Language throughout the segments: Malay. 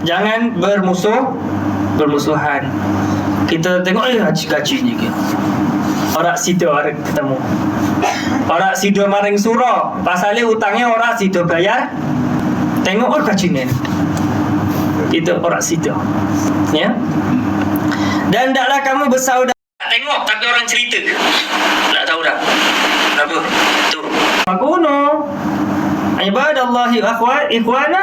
Jangan bermusuhan. Kita tengok gaji ni ke. Orang situ orang ketemu. Orang situ maring surah. Pasalnya hutangnya orang situ bayar. Tengok orang gaji ni. Itu orang situ. Ya. Dan taklah kamu bersaudara. Tengok tapi orang cerita. Tak tahu dah. Kenapa? Tu. Makuno. Ibadallahi ikhwana.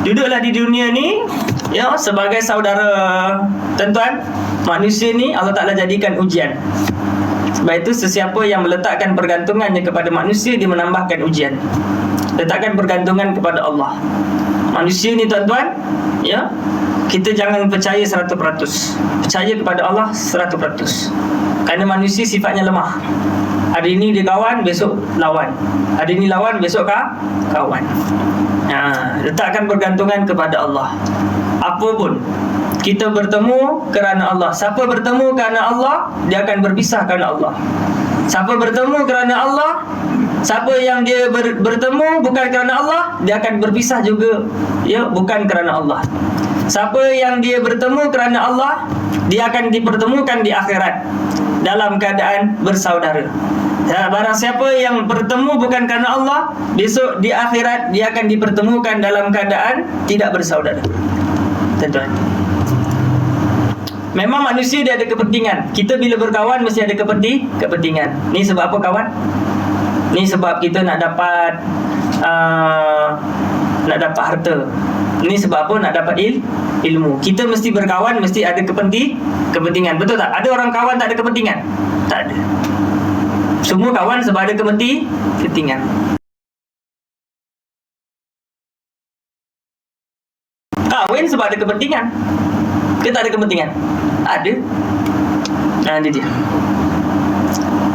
Duduklah di dunia ni ya sebagai saudara. Tuan-tuan, manusia ni Allah Ta'ala jadikan ujian. Sebab itu sesiapa yang meletakkan pergantungannya kepada manusia, dia menambahkan ujian. Letakkan pergantungan kepada Allah. Manusia ni tuan-tuan, ya, kita jangan percaya 100%. Percaya kepada Allah 100%. Kerana manusia sifatnya lemah. Hari ini dia kawan, besok lawan. Hari ini lawan, besok kawan. Letakkan pergantungan kepada Allah. Apa pun kita bertemu kerana Allah. Siapa bertemu kerana Allah, dia akan berpisah kerana Allah. Siapa bertemu kerana Allah, siapa yang dia bertemu bukan kerana Allah, dia akan berpisah juga, ya, bukan kerana Allah. Siapa yang dia bertemu kerana Allah, dia akan dipertemukan di akhirat dalam keadaan bersaudara. Barang siapa yang bertemu bukan kerana Allah, besok di akhirat dia akan dipertemukan dalam keadaan tidak bersaudara. Tuan-tuan, memang manusia dia ada kepentingan. Kita bila berkawan mesti ada kepentingan. Ni sebab apa kawan? Ni sebab kita nak dapat harta. Ni sebab apa? Nak dapat ilmu. Kita mesti berkawan, mesti ada kepentingan. Betul tak? Ada orang kawan tak ada kepentingan? Tak ada. Semua kawan sebab ada kepentingan. Kahwin sebab ada kepentingan. Kita ada kepentingan? Ada. Ini dia.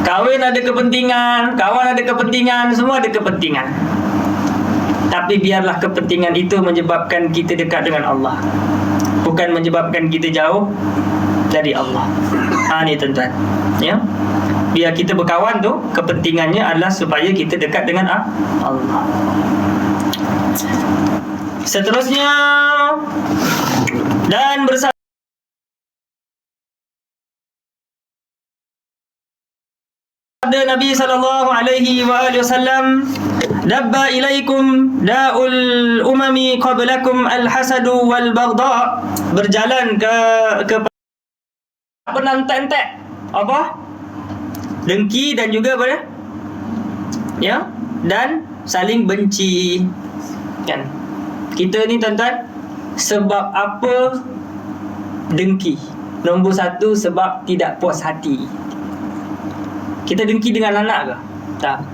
Kahwin ada kepentingan, kawan ada kepentingan, semua ada kepentingan. Tapi biarlah kepentingan itu menyebabkan kita dekat dengan Allah, bukan menyebabkan kita jauh dari Allah. Ni tuan-tuan, ya. Biar kita berkawan tu, kepentingannya adalah supaya kita dekat dengan Allah. Seterusnya, dan bersabda Nabi sallallahu alaihi wasallam, dabba ilaikum da'ul umami qablakum al-hasadu wal baghdha. Berjalan ke penantek apa? Dengki dan juga apa? Ya, dan saling benci. Kan? Kita ni tuan-tuan, sebab apa dengki? Nombor satu, sebab tidak puas hati. Kita dengki dengan anak ke? Tak.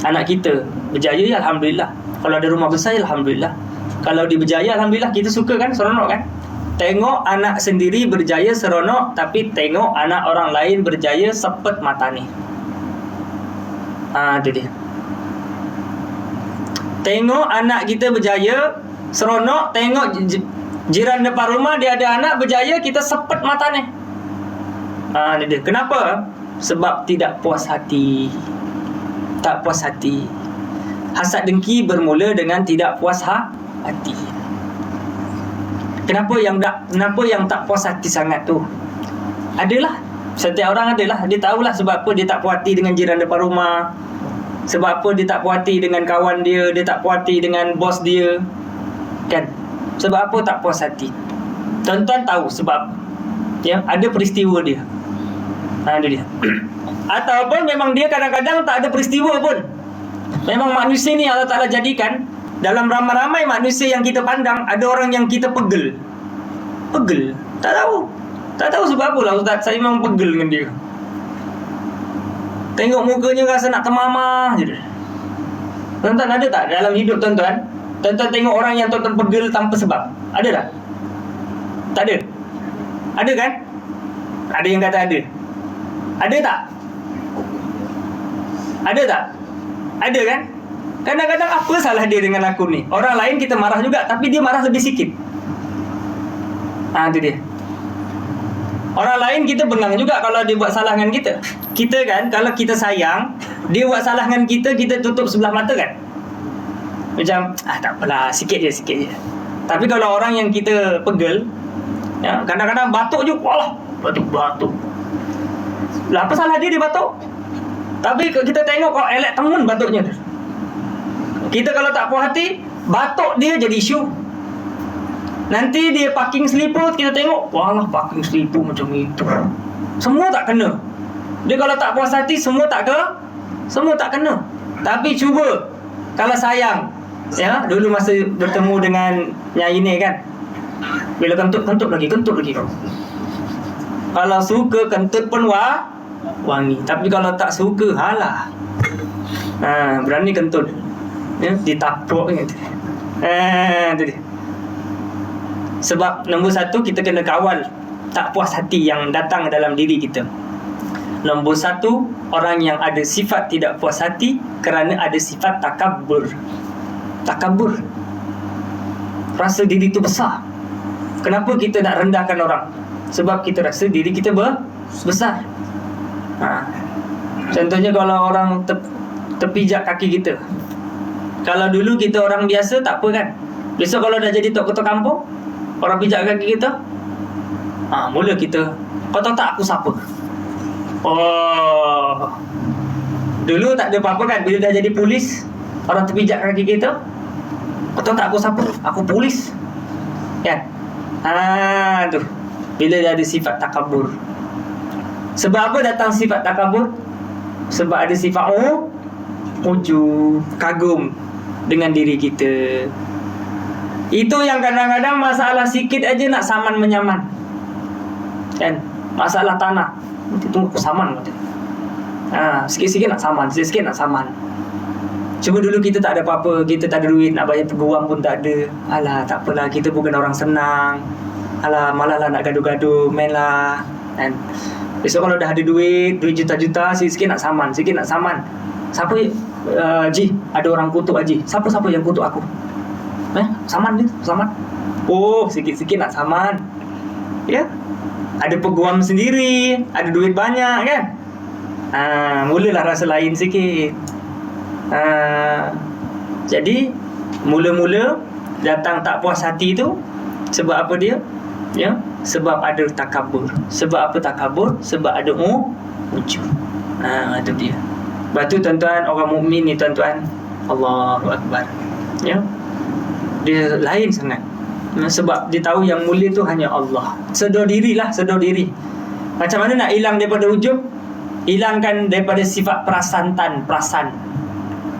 Anak kita berjaya, ya alhamdulillah. Kalau ada rumah besar, alhamdulillah. Kalau dia berjaya, alhamdulillah. Kita suka kan, seronok kan? Tengok anak sendiri berjaya seronok, tapi tengok anak orang lain berjaya sepet mata ni. Itu dia. Tengok anak kita berjaya seronok, tengok jiran depan rumah dia ada anak berjaya, kita sepet mata ni. Ini dia. Kenapa? Sebab tidak puas hati. Tak puas hati. Hasad dengki bermula dengan tidak puas hati. Kenapa yang tak puas hati sangat tu? Adalah, setiap orang adalah. Dia tahulah sebab apa dia tak puas hati dengan jiran depan rumah, sebab apa dia tak puas hati dengan kawan dia tak puas hati dengan bos dia. Kan? Sebab apa tak puas hati? Tuan-tuan tahu sebab, ya, ada peristiwa dia. Itu dia. Ataupun memang dia kadang-kadang tak ada peristiwa pun. Memang manusia ni Allah Ta'ala jadikan, dalam ramai-ramai manusia yang kita pandang, ada orang yang kita pegel. Tak tahu sebab apa lah Ustaz, saya memang pegel dengan dia. Tengok mukanya rasa nak termamah je. Tuan-tuan ada tak dalam hidup tuan-tuan? Tuan-tuan tengok orang yang tuan-tuan pegel tanpa sebab? Ada tak? Tak ada? Ada kan? Ada yang kata ada. Ada tak? Ada tak? Ada kan? Kadang-kadang apa salah dia dengan aku ni? Orang lain kita marah juga, tapi dia marah lebih sikit. Itu dia. Orang lain kita bengang juga kalau dia buat salah dengan kita. Kita kan, kalau kita sayang, dia buat salah dengan kita, kita tutup sebelah mata kan? Macam, tak apalah, sikit je. Tapi kalau orang yang kita pegel, ya, kadang-kadang batuk je, walah, batuk. Lah apa salah dia batuk? Tapi kita tengok kok elok temun batuknya. Kita kalau tak puas hati, batuk dia jadi isu. Nanti dia parking seliput, kita tengok, walah parking seliput macam itu. Semua tak kena. Dia kalau tak puas hati, semua tak kena. Tapi cuba, kalau sayang, ya, dulu masa bertemu dengan Nyai ni kan, bila kentut lagi. Kalau suka kentut pun wangi. Tapi kalau tak suka, halah. Berani kentut, ya, ditapuk gitu. Itu dia. Sebab nombor satu, kita kena kawal tak puas hati yang datang dalam diri kita. Nombor satu, orang yang ada sifat tidak puas hati kerana ada sifat takabur. Rasa diri itu besar. Kenapa kita nak rendahkan orang? Sebab kita rasa diri kita besar. Contohnya kalau orang terpijak kaki kita. Kalau dulu kita orang biasa tak apa kan. Besok kalau dah jadi tok ketua kampung, orang pijak kaki kita, mula kita, kau tahu tak aku siapa? Oh, dulu tak ada apa-apa kan. Bila dah jadi polis, orang terpijak kaki kita, kau tahu tak aku siapa? Aku polis, kan? Tu bila dah ada sifat takabur. Sebab apa datang sifat takabur? Sebab ada sifat ujub, kagum dengan diri kita. Itu yang kadang-kadang masalah sikit aja nak saman menyaman, kan? Masalah tanah, tunggu aku saman, sikit-sikit nak saman, sikit-sikit nak saman. Cuba dulu kita tak ada apa-apa, kita tak ada duit, nak bayar peguam pun tak ada. Alah, tak apalah, kita bukan orang senang. Alah, malah lah nak gaduh-gaduh, main lah, kan? Besok kalau dah ada duit juta-juta, sikit-sikit nak saman. Siapa, Haji, ada orang kutuk Haji. Siapa yang kutuk aku? Saman. Oh, sikit-sikit nak saman, ya. Ada peguam sendiri, ada duit banyak kan. Mulalah rasa lain sikit. Jadi mula-mula datang tak puas hati tu sebab apa dia? Ya, sebab ada takabur. Sebab apa takabur? Sebab ada ujub. Itu dia. Lepas tu tuan-tuan, orang mukmin ni tuan-tuan, Allahu Akbar, ya, dia lain sangat. Sebab dia tahu yang mulia tu hanya Allah. Sedar diri. Macam mana nak hilang daripada ujub? Hilangkan daripada sifat perasan.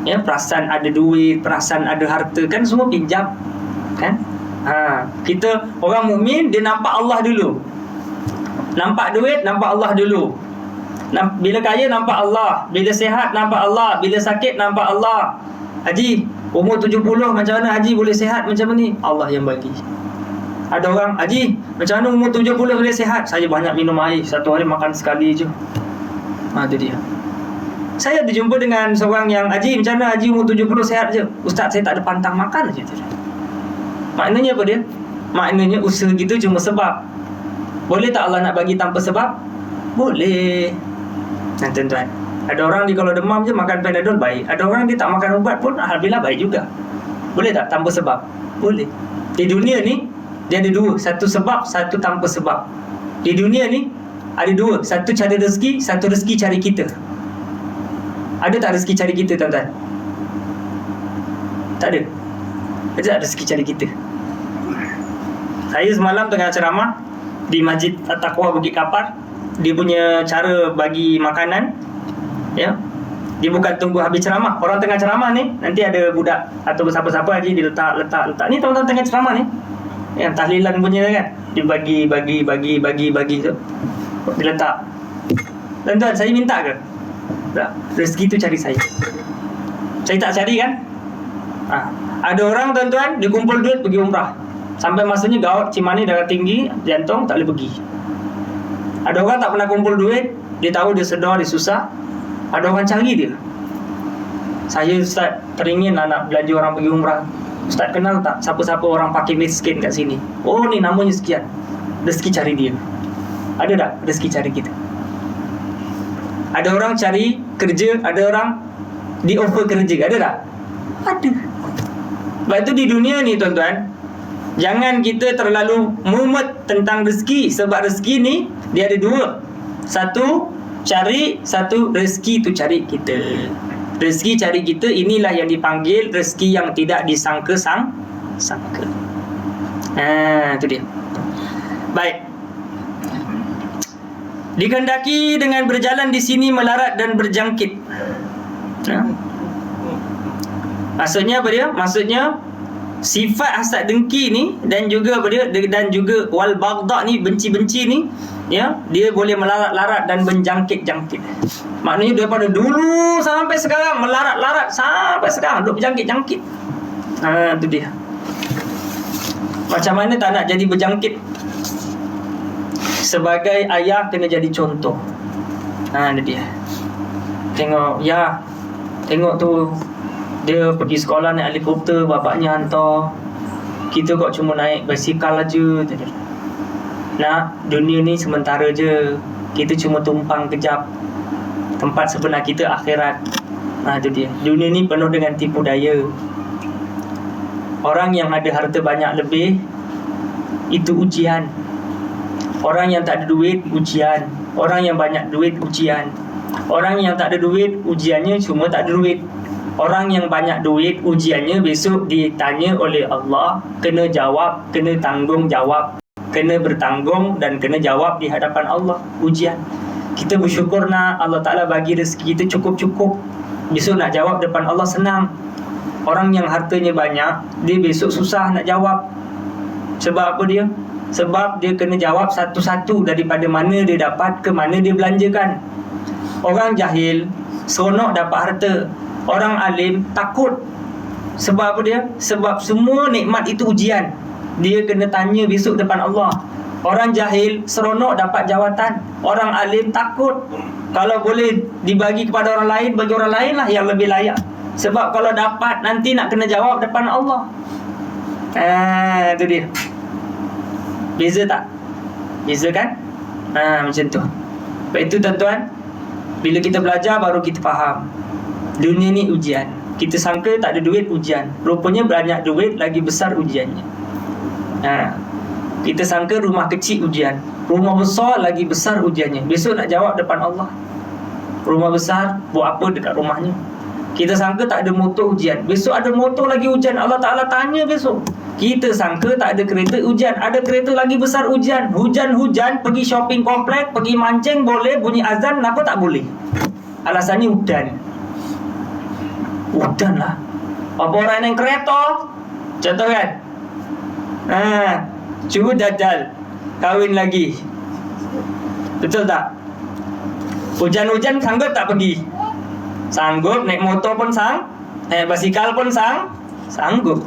Ya, perasan ada duit, perasan ada harta, kan semua pinjam, kan? Kita orang mukmin, dia nampak Allah dulu. Nampak duit, nampak Allah dulu. Bila kaya nampak Allah, bila sihat nampak Allah, bila sakit nampak Allah. Haji, umur 70 macam mana Haji boleh sihat macam ni? Allah yang bagi. Ada orang, Haji, macam mana umur 70 boleh sihat? Saya banyak minum air, satu hari makan sekali je. Itu dia. Saya ada jumpa dengan seorang yang, Haji, macam mana Haji umur 70 sihat je? Ustaz, saya tak ada pantang makan je. Maknanya apa dia? Maknanya usaha gitu cuma sebab. Boleh tak Allah nak bagi tanpa sebab? Boleh. Tuan-tuan, ada orang dia kalau demam je makan Panadol baik. Ada orang dia tak makan ubat pun alhamdulillah baik juga. Boleh tak tanpa sebab? Boleh. Di dunia ni dia ada dua, satu sebab, satu tanpa sebab. Di dunia ni ada dua, satu cari rezeki, satu rezeki cari kita. Ada tak rezeki cari kita, tuan-tuan? Tak ada. Ada tak rezeki cari kita? Saya semalam tengah ceramah di Masjid At-Taqwa Bukit Kapar. Dia punya cara bagi makanan, ya, dia bukan tunggu habis ceramah. Orang tengah ceramah ni, nanti ada budak atau siapa-siapa aja dia letak. Ni teman-teman tengah ceramah ni, yang tahlilan punya kan, dia bagi tu, dia letak. Tuan-tuan, saya minta ke? Tak. Rezeki tu cari saya tak cari kan. Ada orang, tuan-tuan, dia kumpul duit pergi umrah, sampai masanya gout, cimani, darah tinggi, jantung, tak boleh pergi. Ada orang tak pernah kumpul duit, dia tahu dia sedar, dia susah, ada orang cari dia. Saya, Ustaz, teringin lah nak belanja orang pergi umrah. Ustaz kenal tak siapa-siapa orang pakai miskin kat sini? Oh, ni namanya sekian. Rezeki cari dia. Ada tak rezeki cari kita? Ada orang cari kerja, ada orang di offer kerja, ada tak? Ada. Sebab itu di dunia ni, tuan-tuan, Jangan kita terlalu mumet tentang rezeki, sebab rezeki ni dia ada dua. Satu cari, satu rezeki tu cari kita. Rezeki cari kita, inilah yang dipanggil rezeki yang tidak disangka-sangka. Itu dia. Baik. Dikehendaki dengan berjalan di sini melarat dan berjangkit. Maksudnya apa dia? Maksudnya sifat hasad dengki ni dan juga apa dia? Dan juga wal baghdha ni, benci-benci ni, ya, dia boleh melarat-larat dan menjangkit-jangkit. Maknanya daripada dulu sampai sekarang melarat-larat sampai sekarang duk berjangkit-jangkit. Itu dia. Macam mana tak nak jadi berjangkit? Sebagai ayah kena jadi contoh. Itu dia. Tengok tu dia pergi sekolah naik helikopter, bapaknya hantar. Kita kok cuma naik basikal aja. Nak, dunia ni sementara je. Kita cuma tumpang kejap. Tempat sebenar kita akhirat. Itu dia. Dunia ni penuh dengan tipu daya. Orang yang ada harta banyak lebih, itu ujian. Orang yang tak ada duit, ujian. Orang yang banyak duit, ujian. Orang yang tak ada duit, ujiannya cuma tak ada duit. Orang yang banyak duit, ujiannya besok ditanya oleh Allah, kena jawab, kena tanggung jawab, kena bertanggung dan kena jawab di hadapan Allah. Ujian. Kita bersyukur nak Allah Ta'ala bagi rezeki kita cukup-cukup. Besok nak jawab depan Allah senang. Orang yang hartanya banyak, dia besok susah nak jawab. Sebab apa dia? Sebab dia kena jawab satu-satu daripada mana dia dapat ke mana dia belanjakan. Orang jahil seronok dapat harta. Orang alim takut. Sebab apa dia? Sebab semua nikmat itu ujian. Dia kena tanya besok depan Allah. Orang jahil seronok dapat jawatan. Orang alim takut. Kalau boleh dibagi kepada orang lain, bagi orang lain lah yang lebih layak. Sebab kalau dapat nanti nak kena jawab depan Allah. Itu dia. Beza tak? Beza kan? Macam tu. Sebab itu tuan-tuan, bila kita belajar baru kita faham. Dunia ni ujian. Kita sangka tak ada duit, ujian. Rupanya banyak duit, lagi besar ujiannya. Kita sangka rumah kecil, ujian. Rumah besar, lagi besar ujiannya. Besok nak jawab depan Allah. Rumah besar, buat apa dekat rumahnya? Kita sangka tak ada motor, ujian. Besok ada motor lagi, ujian. Allah Ta'ala tanya besok. Kita sangka tak ada kereta, ujian. Ada kereta lagi besar, ujian. Hujan-hujan, pergi shopping komplek, pergi mancing boleh, bunyi azan, kenapa tak boleh? Alasannya udan. Udan lah. Apa orang naik kereta? Contoh kan? Cuba jajal kahwin lagi. Betul tak? Hujan-hujan sanggup tak pergi? Sanggup. Naik motor pun naik basikal pun sanggup.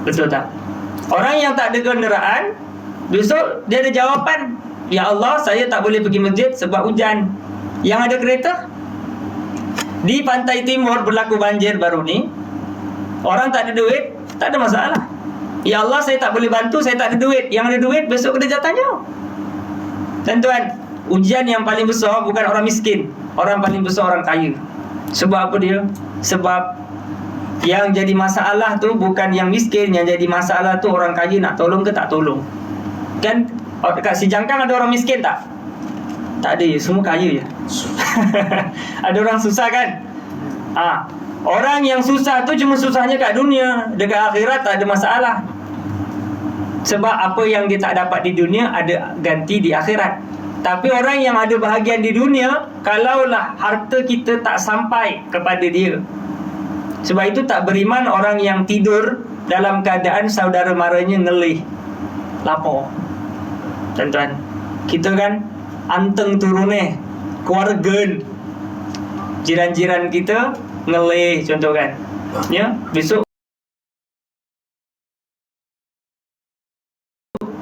Betul tak? Orang yang tak ada kenderaan, besok dia ada jawapan. Ya Allah, saya tak boleh pergi masjid sebab hujan. Yang ada kereta? Di pantai timur berlaku banjir baru ni. Orang tak ada duit, tak ada masalah. Ya Allah, saya tak boleh bantu, saya tak ada duit. Yang ada duit besok kena tanya. Tuan-tuan, ujian yang paling besar bukan orang miskin. Orang paling besar orang kaya. Sebab apa dia? Sebab yang jadi masalah tu bukan yang miskin. Yang jadi masalah tu orang kaya nak tolong ke tak tolong. Kan dekat si Jangkang ada orang miskin tak? Tak ada je, semua kaya je. Ada orang susah kan? Orang yang susah tu cuma susahnya kat dunia. Dekat akhirat tak ada masalah. Sebab apa yang dia tak dapat di dunia ada ganti di akhirat. Tapi orang yang ada bahagian di dunia, kalaulah harta kita tak sampai kepada dia. Sebab itu tak beriman orang yang tidur dalam keadaan saudara maranya ngelih, lapar. Tuan-tuan, kita kan anteng turun keluarga, jiran-jiran kita ngelih, contoh kan. Ya, besok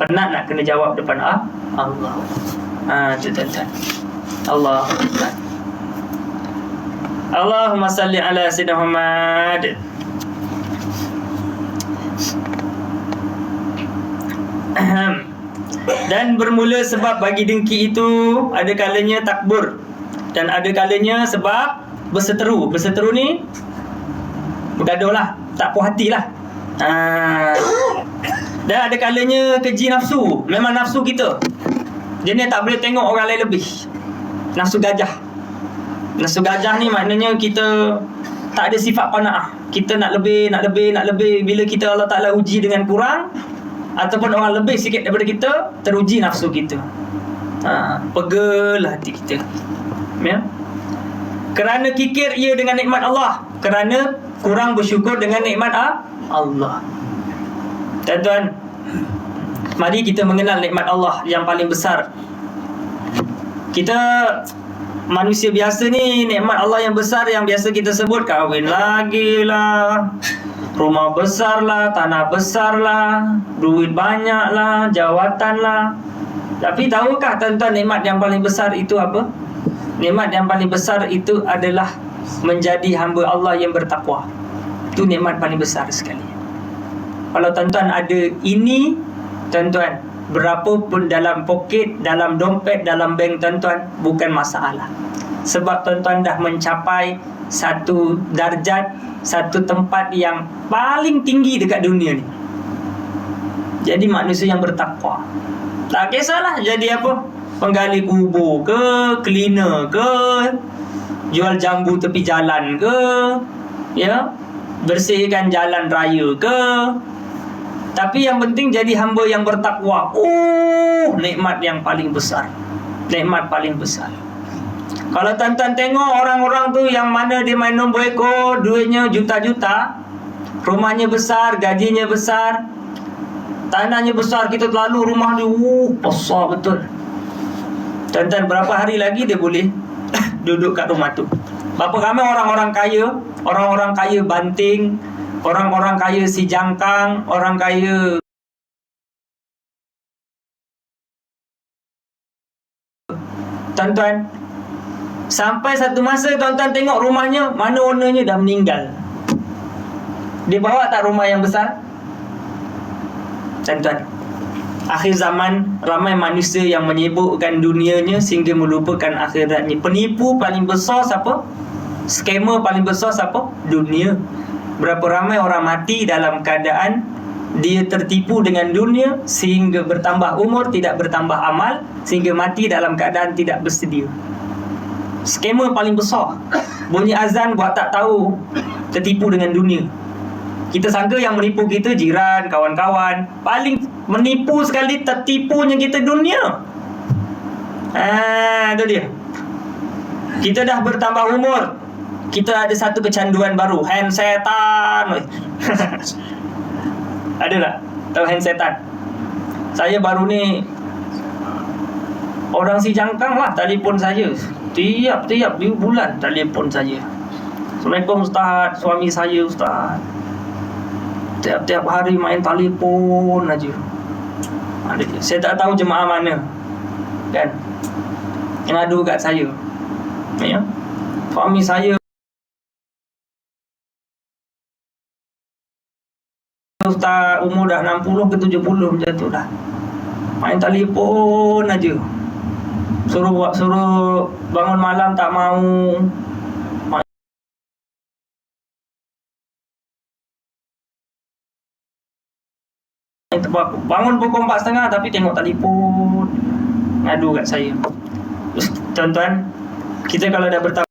penat nak kena jawab depan Allah. Itu tuan-tuan. Allah. Allahumma salli ala Sayyidina Muhammad. Dan bermula sebab bagi dengki itu ada kalanya takbur dan ada kalanya sebab berseteru. Berseteru ni bergaduh lah, tak puas hati lah. Dan ada kalanya keji nafsu. Memang nafsu kita, jenis tak boleh tengok orang lain lebih. Nafsu gajah. Nafsu gajah ni maknanya kita tak ada sifat qanaah. Kita nak lebih, nak lebih, nak lebih. Bila kita Allah Ta'ala uji dengan kurang, ataupun orang lebih sikit daripada kita, teruji nafsu kita. Pegelah hati kita, ya? Kerana kikir ia dengan nikmat Allah, kerana kurang bersyukur dengan nikmat Allah. Tuan-tuan, mari kita mengenal nikmat Allah yang paling besar. Kita manusia biasa ni, nikmat Allah yang besar yang biasa kita sebut, kahwin lagi lah, rumah besar lah, tanah besar lah, duit banyak lah, jawatan lah. Tapi tahukah tuan-tuan nikmat yang paling besar itu apa? Nikmat yang paling besar itu adalah menjadi hamba Allah yang bertakwa. Itu nikmat paling besar sekali. Kalau tuan-tuan ada ini, tuan-tuan, berapa pun dalam poket, dalam dompet, dalam bank tuan-tuan, bukan masalah. Sebab tuan-tuan dah mencapai satu darjat, satu tempat yang paling tinggi dekat dunia ni. Jadi manusia yang bertakwa. Tak kisahlah jadi apa, penggali kubur ke, cleaner ke, jual jambu tepi jalan ke, ya, bersihkan jalan raya ke. Tapi yang penting jadi hamba yang bertakwa. Nikmat yang paling besar. Nikmat paling besar. Kalau tuan-tuan tengok orang-orang tu yang mana dia main nombor ekor, duitnya juta-juta, rumahnya besar, gajinya besar, tanahnya besar, kita terlalu rumah dia besar betul. Tuan-tuan, berapa hari lagi dia boleh duduk kat rumah tu? Berapa ramai orang-orang kaya Banting, orang-orang kaya si Jangkang, orang kaya tuan-tuan, sampai satu masa tuan-tuan tengok rumahnya, mana ownernya dah meninggal. Dia bawa tak rumah yang besar? Tuan-tuan, akhir zaman ramai manusia yang menyibukkan dunianya sehingga melupakan akhiratnya. Penipu paling besar siapa? Scammer paling besar siapa? Dunia. Berapa ramai orang mati dalam keadaan dia tertipu dengan dunia sehingga bertambah umur, tidak bertambah amal, sehingga mati dalam keadaan tidak bersedia. Scammer paling besar, bunyi azan buat tak tahu, tertipu dengan dunia. Kita sangka yang menipu kita jiran, kawan-kawan. Paling menipu sekali, tertipunya kita dunia. Itu dia. Kita dah bertambah umur, kita ada satu kecanduan baru, hand setan. Ada tak? Tahu hand setan? Saya baru ni, orang si Jangkang lah telefon saya. Tiap bulan telefon saya. Assalamualaikum Ustaz, suami saya Ustaz. Tiap-tiap hari main telefon aja. Saya tak tahu jemaah mana, kan, yang adu kat saya, ya. Suami saya Ustaz umur dah 60 ke 70 macam tu dah. Main telefon aja. Suruh bangun malam tak mau. Bangun pukul 4.30 tapi tengok telefon, ngadu kat saya. Terus tuan-tuan, kita kalau dah bertambah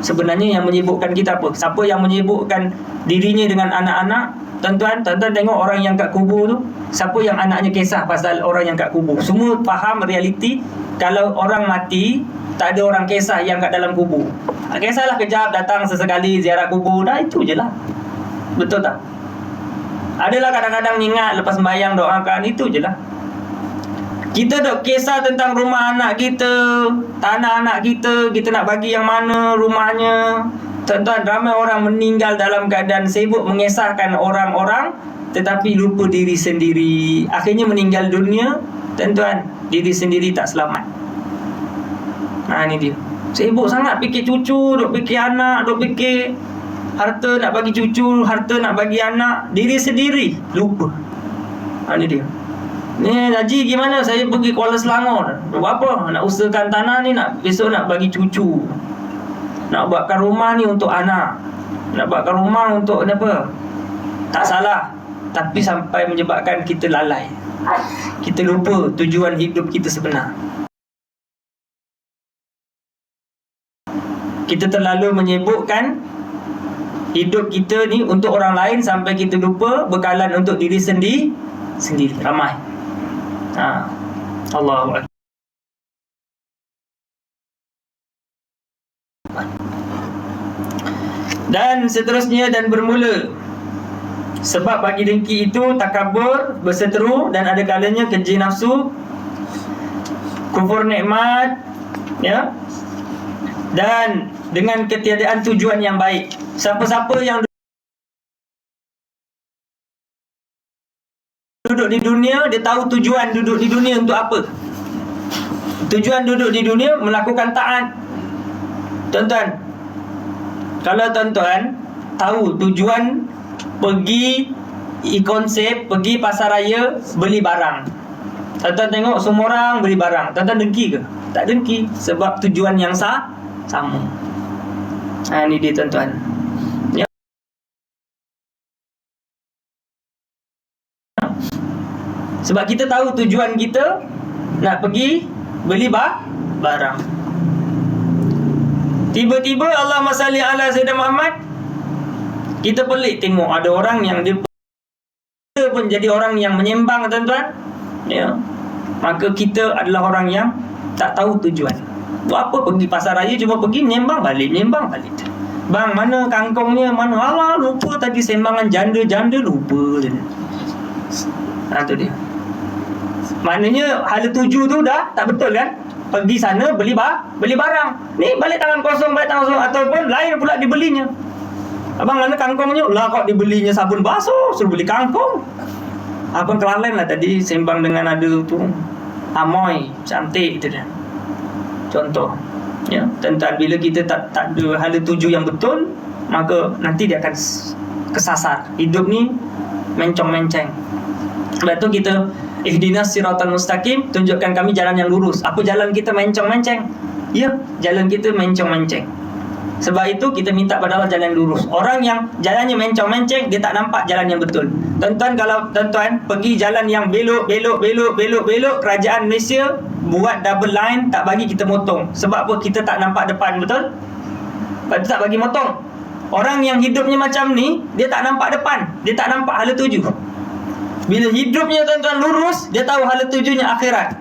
sebenarnya yang menyibukkan kita apa? Siapa yang menyibukkan dirinya dengan anak-anak? Tuan-tuan tengok orang yang kat kubur tu, siapa yang anaknya kisah pasal orang yang kat kubur? Semua faham realiti. Kalau orang mati, tak ada orang kisah yang kat dalam kubur. Kisahlah kejap, datang sesekali ziarah kubur, dah itu je lah. Betul tak? Adalah kadang-kadang ingat lepas sembahyang doakan, itu je lah. Kita dok kisah tentang rumah anak kita, tanah anak kita nak bagi yang mana rumahnya. Tuan-tuan, ramai orang meninggal dalam keadaan sibuk mengisahkan orang-orang, tetapi lupa diri sendiri. Akhirnya meninggal dunia, tuan-tuan, diri sendiri tak selamat. Ni dia. Sibuk sangat fikir cucu, dok fikir anak, dok fikir harta nak bagi cucu, harta nak bagi anak, diri sendiri lupa. Ni dia. Ni Haji gimana? Saya pergi Kuala Selangor. Buat apa? Nak usahakan tanah ni, besok nak bagi cucu. Nak buatkan rumah ni untuk anak. Nak buatkan rumah untuk apa? Tak salah. Tapi sampai menyebabkan kita lalai. Kita lupa tujuan hidup kita sebenar. Kita terlalu menyebutkan hidup kita ni untuk orang lain sampai kita lupa bekalan untuk diri sendiri. Ramai. Allahu Akbar. Dan seterusnya, dan bermula sebab bagi dengki itu takabur, berseteru, dan ada kalanya keji nafsu, kufur nikmat, ya, dan dengan ketiadaan tujuan yang baik. Siapa-siapa yang duduk di dunia, dia tahu tujuan duduk di dunia untuk apa. Tujuan duduk di dunia melakukan taat. Tuan-tuan, kalau tuan-tuan tahu tujuan pergi e-konsep, pergi pasar raya beli barang, tuan-tuan tengok semua orang beli barang, tuan-tuan dengki ke? Tak dengki, sebab tujuan yang sama. Ini dia tuan-tuan. Sebab kita tahu tujuan kita nak pergi beli barang. Tiba-tiba Allahumma salli ala Sayyidina Muhammad, kita pelik tengok ada orang yang dia pun jadi orang yang menyembang, tuan-tuan, ya. Maka kita adalah orang yang tak tahu tujuan. Buat apa pergi pasar raya, cuma pergi menyembang balik. Bang, mana kangkungnya, mana? Alah, lupa tadi sembangan janda lupa. Tu dia. Maknanya hala tuju tu dah tak betul kan? Pergi sana beli barang. Ni balik tangan kosong. Ataupun lain pula dibelinya. Abang, mana kangkungnya? Lah, kok dibelinya sabun basuh, suruh beli kangkung. Abang kelalen lah tadi sembang dengan ada tu amoy cantik tu dah. Contoh, ya, tuan-tuan, bila kita tak ada hala tuju yang betul, maka nanti dia akan kesasar. Hidup ni mencong-menceng. Sebab tu kita ihdinas siratal mustaqim, tunjukkan kami jalan yang lurus. Apa jalan kita mencong-menceng? Ya, jalan kita mencong-menceng. Sebab itu kita minta pada Allah jalan yang lurus. Orang yang jalannya mencong-menceng, dia tak nampak jalan yang betul. Tuan-tuan, kalau tuan-tuan pergi jalan yang belok, kerajaan Malaysia buat double line, tak bagi kita motong. Sebab apa? Kita tak nampak depan, betul? Sebab itu tak bagi motong. Orang yang hidupnya macam ni, dia tak nampak depan, dia tak nampak hala tuju. Bila hidupnya tuan-tuan lurus, dia tahu hala tujunya akhirat.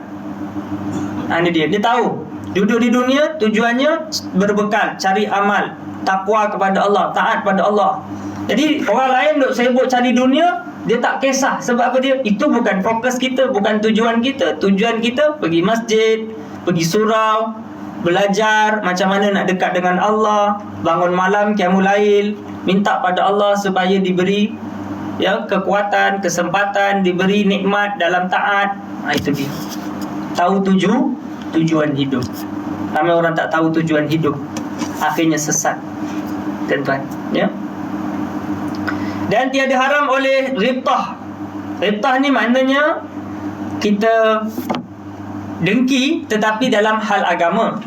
Ini dia tahu duduk di dunia tujuannya berbekal cari amal, takwa kepada Allah, taat pada Allah. Jadi orang lain duk sibuk cari dunia, dia tak kisah. Sebab apa dia? Itu bukan fokus kita, bukan tujuan kita. Tujuan kita pergi masjid, pergi surau, belajar macam mana nak dekat dengan Allah, bangun malam qiyamul lail, minta pada Allah supaya diberi, ya, kekuatan, kesempatan, diberi nikmat dalam taat. Itu dia. Tahu tujuan hidup. Ramai orang tak tahu tujuan hidup, akhirnya sesat, tuan-tuan, ya. Dan tiada haram oleh ribtah. Ribtah ni maknanya kita dengki tetapi dalam hal agama.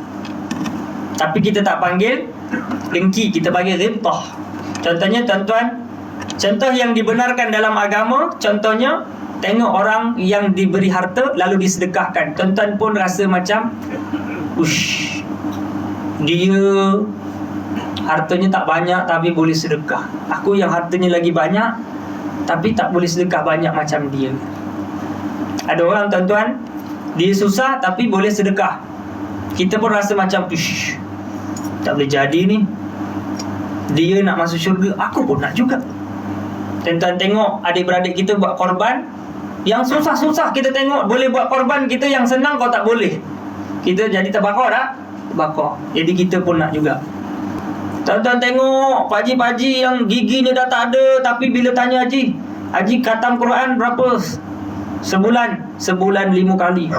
Tapi kita tak panggil dengki, kita panggil ribtah. Contohnya tuan-tuan, contoh yang dibenarkan dalam agama, contohnya tengok orang yang diberi harta lalu disedekahkan. Tuan-tuan pun rasa macam, dia hartanya tak banyak tapi boleh sedekah. Aku yang hartanya lagi banyak tapi tak boleh sedekah banyak macam dia. Ada orang, tuan-tuan, dia susah tapi boleh sedekah. Kita pun rasa macam, tak boleh jadi ni. Dia nak masuk syurga, aku pun nak juga. Tuan-tuan tengok adik-beradik kita buat korban, yang susah-susah kita tengok boleh buat korban, kita yang senang kau tak boleh. Kita jadi terbakar tak? Terbakar. Jadi kita pun nak juga. Tuan-tuan tengok pakcik-pakcik yang giginya dah tak ada, tapi bila tanya Haji khatam Quran berapa sebulan? Sebulan 5 kali.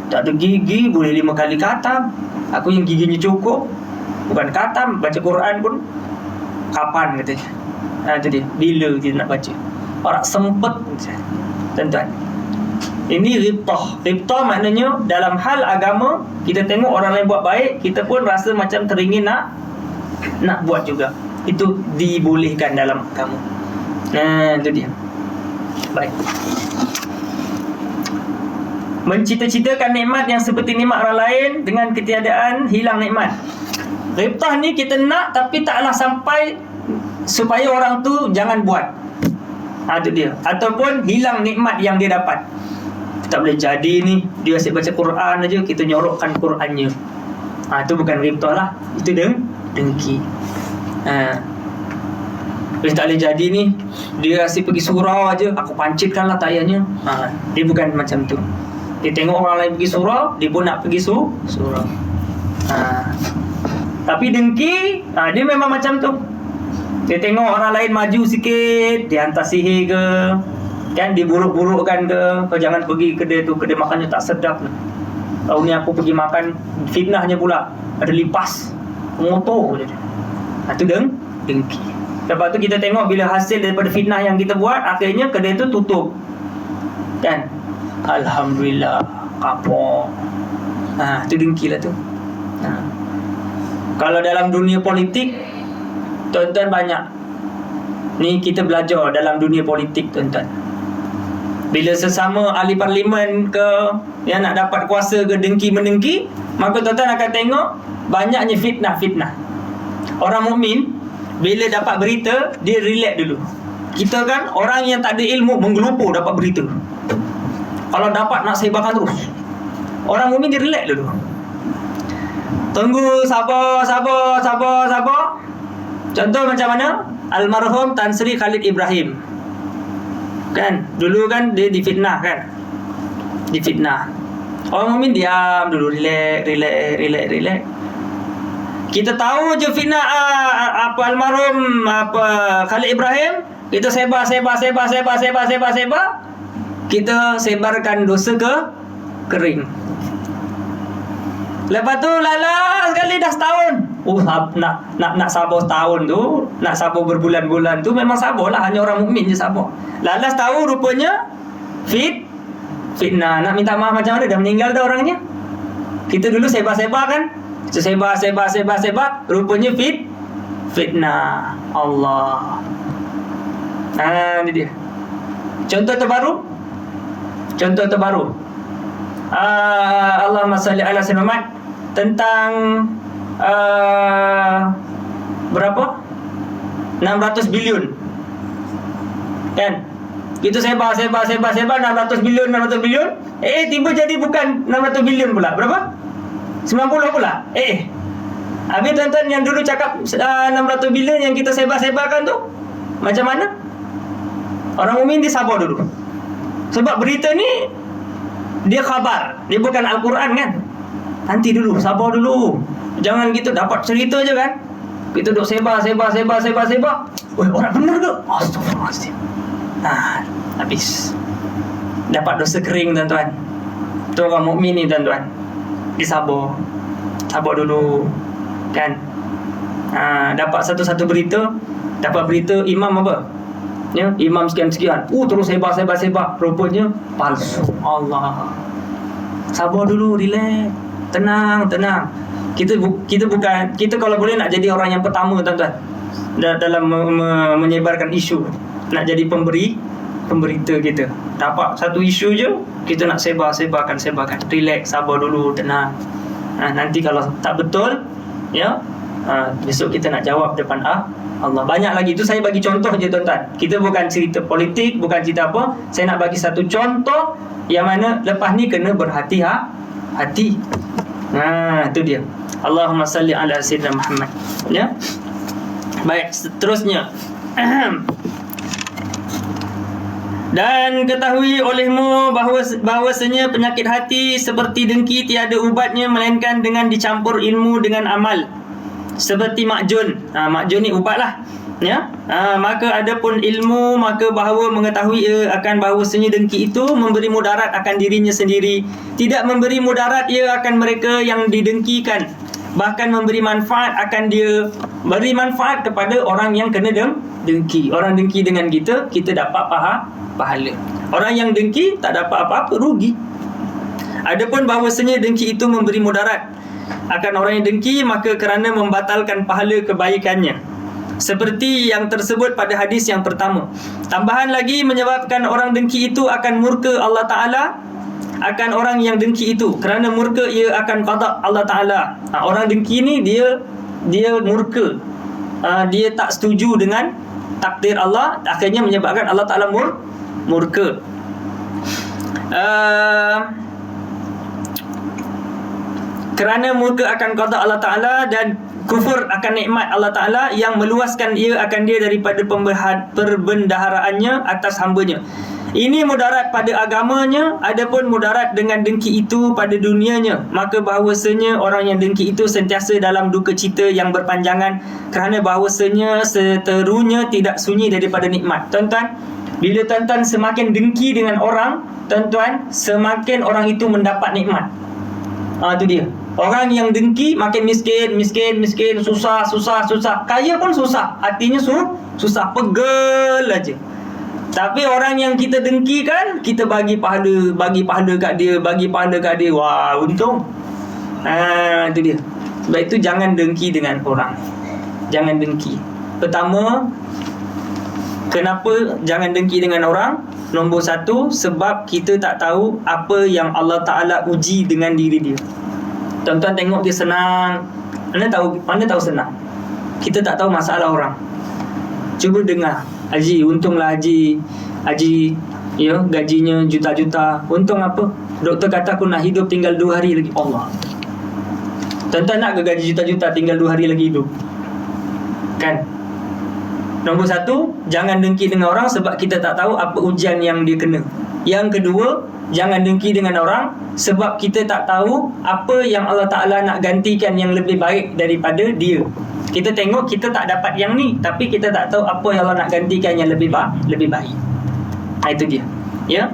Tak ada gigi boleh 5 kali khatam. Aku yang giginya cukup, bukan khatam, baca Quran pun kapan katanya. Itu dia, bila kita nak baca. Orang sempet, tuan-tuan. Ini ghibtah. Ghibtah maknanya dalam hal agama, kita tengok orang lain buat baik, kita pun rasa macam teringin nak buat juga. Itu dibolehkan dalam agama. Itu dia. Baik. Mencita-citakan nikmat yang seperti nikmat orang lain, dengan ketiadaan hilang nikmat. Ghibtah ni kita nak tapi taklah sampai supaya orang tu jangan buat. Itu dia. Ataupun hilang nikmat yang dia dapat. Tak boleh jadi ni dia asyik baca Quran aja, kita nyorokkan Qurannya. Itu bukan ghibtah lah. Itu dengki. Dia tak boleh jadi ni, dia asyik pergi surau aja, aku pancitkan lah tayarnya. Dia bukan macam tu. Dia tengok orang lain pergi surau, dia pun nak pergi surau. Tapi dengki, dia memang macam tu. Dia tengok orang lain maju sikit, dia hantar sihir ke, kan, diburuk-burukkan ke, kau jangan pergi kedai tu, kedai makannya tak sedap. Tahun ni aku pergi makan, fitnahnya pula, ada lipas motor je. Itu dengki. Lepas tu kita tengok bila hasil daripada fitnah yang kita buat, akhirnya kedai tu tutup, kan. Alhamdulillah, kapok. Itu dengki lah tu. Kalau dalam dunia politik, tuan-tuan banyak. Ni kita belajar dalam dunia politik, tuan-tuan. Bila sesama ahli parlimen ke yang nak dapat kuasa ke dengki-mendengki, maka tuan-tuan akan tengok banyaknya fitnah-fitnah. Orang mukmin bila dapat berita, dia relax dulu. Kita kan orang yang tak ada ilmu menggelupur dapat berita. Kalau dapat nak sebarkan terus. Orang mukmin dia relax dulu. Tunggu, sabar. Contoh macam mana? Almarhum Tan Sri Khalid Ibrahim. Kan? Dulu kan dia difitnah kan? Difitnah. Orang mukmin diam dulu, relax. Kita tahu je fitnah almarhum Khalid Ibrahim, kita sebar. Kita sebarkan dosa ke kering. Lepas tu lala sekali dah setahun. Nak sabar setahun tu, nak sabar berbulan-bulan tu memang sabarlah, hanya orang mukmin je sabar. Lala setahun rupanya fitnah. Nak minta maaf macam mana, dah meninggal dah orangnya. Kita dulu sebar-sebar kan. Sebar, rupanya fitnah. Allah. Ini dia. Contoh terbaru. Allahumma salli ala sayyidina Muhammad, tentang berapa? 600 bilion. Kan? Kita sebar 600 bilion. Tiba jadi bukan 600 bilion pula. Berapa? 90 pula. Habis tuan-tuan yang dulu cakap 600 bilion yang kita sebar-sebarkan tu macam mana? Orang mukmin dia sabar dulu. Sebab berita ni dia khabar, dia bukan Al-Quran kan. Nanti dulu, sabar dulu. Jangan gitu dapat cerita je kan. Kita duk sebar. Oi, orang benar ke? Astagfirullahaladzim. Habis. Dapat dosa kering, tuan-tuan. Tu orang mukmin ni, tuan-tuan. Dia sabar dulu kan. Dapat satu berita, dapat berita imam apa? Ya, imam sekian-sekian. Terus sebar. Rupanya palsu. Allah. Sabar dulu, relax. Tenang. Kita bukan, kita kalau boleh nak jadi orang yang pertama, tuan-tuan, dalam menyebarkan isu. Nak jadi pemberita kita. Dapat satu isu je, kita nak sebarkan. Relax, sabar dulu, tenang. Nanti kalau tak betul, ya, besok kita nak jawab depan Allah. Banyak lagi. Itu saya bagi contoh je, tuan-tuan. Kita bukan cerita politik, bukan cerita apa. Saya nak bagi satu contoh yang mana lepas ni kena berhati-hati. Itu dia. Allahumma salli ala sayyidina Muhammad. Ya. Baik, seterusnya. Dan ketahui olehmu bahawasanya penyakit hati seperti dengki tiada ubatnya melainkan dengan dicampur ilmu dengan amal. Seperti makjun. Makjun ni ubat lah. Ya. Maka adapun ilmu, maka bahawa mengetahui ia akan bahawasanya dengki itu memberi mudarat akan dirinya sendiri, tidak memberi mudarat ia akan mereka yang didengkikan. bahkan memberi manfaat beri manfaat kepada orang yang kena dengki. Orang dengki dengan kita dapat pahala. Orang yang dengki tak dapat apa-apa, rugi. Adapun bahawasanya dengki itu memberi mudarat akan orang yang dengki, maka kerana membatalkan pahala kebaikannya, seperti yang tersebut pada hadis yang pertama. Tambahan lagi, menyebabkan orang dengki itu akan murka Allah Ta'ala akan orang yang dengki itu. Kerana murka, ia akan qada Allah Ta'ala. Orang dengki ni dia murka, dia tak setuju dengan takdir Allah, akhirnya menyebabkan Allah Ta'ala murka. Kerana murka akan qada Allah Ta'ala dan kufur akan nikmat Allah Ta'ala yang meluaskan ia akan dia daripada perbendaharaannya atas hambanya. Ini mudarat pada agamanya. Adapun mudarat dengan dengki itu pada dunianya, maka bahawasanya orang yang dengki itu sentiasa dalam duka cita yang berpanjangan, kerana bahawasanya seterunya tidak sunyi daripada nikmat. Tuan-tuan, bila tuan-tuan semakin dengki dengan orang, tuan-tuan, semakin orang itu mendapat nikmat. Itu dia. Orang yang dengki makin miskin, susah. Kaya pun susah, hatinya susah, pegel aja. Tapi orang yang kita dengki kan, kita bagi pahala kat dia, wah, untung. Itu dia. Sebab itu jangan dengki dengan orang. Jangan dengki. Pertama, kenapa jangan dengki dengan orang? Nombor satu, sebab kita tak tahu apa yang Allah Ta'ala uji dengan diri dia. Tuan-tuan tengok dia senang. Mana tahu senang? Kita tak tahu masalah orang. Cuba dengar, Haji, untunglah Haji, ya, gajinya juta-juta. Untung apa? Doktor kata aku nak hidup tinggal 2 hari lagi. Allah. Tuan-tuan nak ke gaji juta-juta tinggal 2 hari lagi hidup? Kan? Nombor satu, jangan dengki dengan orang sebab kita tak tahu apa ujian yang dia kena. Yang kedua, jangan dengki dengan orang sebab kita tak tahu apa yang Allah Ta'ala nak gantikan yang lebih baik daripada dia. Kita tengok kita tak dapat yang ni, tapi kita tak tahu apa yang Allah nak gantikan yang lebih baik. Itu dia. Ya.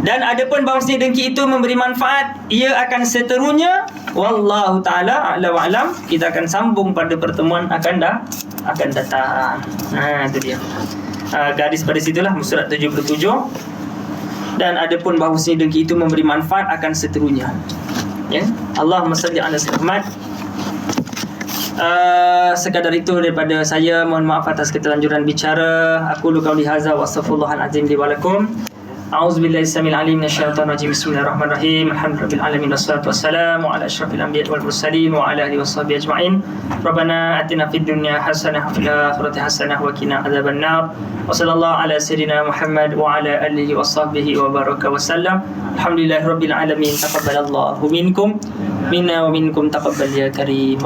Dan adapun bahawasanya dengki itu memberi manfaat, ia akan seterusnya. Wallahu ta'ala a'la wa alam. Kita akan sambung pada pertemuan akan datang. Itu dia. Garis pada situlah surat 77. Dan adapun bahawasanya dengki itu memberi manfaat akan seterusnya. Ya. Allahumma salli ala Muhammad. Sekadar itu daripada saya. Mohon maaf atas keterlanjuran bicara. Aku lu qauli hadza wa astaghfirullahal azim li wa lakum. A'udzubillahi samil alim minasyaitonir rajim. Bismillahirrahmanirrahim. Alhamdulillahil alamin wassalatu wassalamu ala asyrafil anbiya'i wal mursalin wa ala alihi washabbihi ajma'in. Rabbana atina fid dunya hasanah wa fil akhirati hasanah wa qina adzabannar. Wa sallallahu ala sayyidina Muhammad wa ala alihi washabbihi wa baraka wasallam. Alhamdulillahirabbil alamin. Taqabbalallahu minkum minna wa minkum taqabbal ya karim.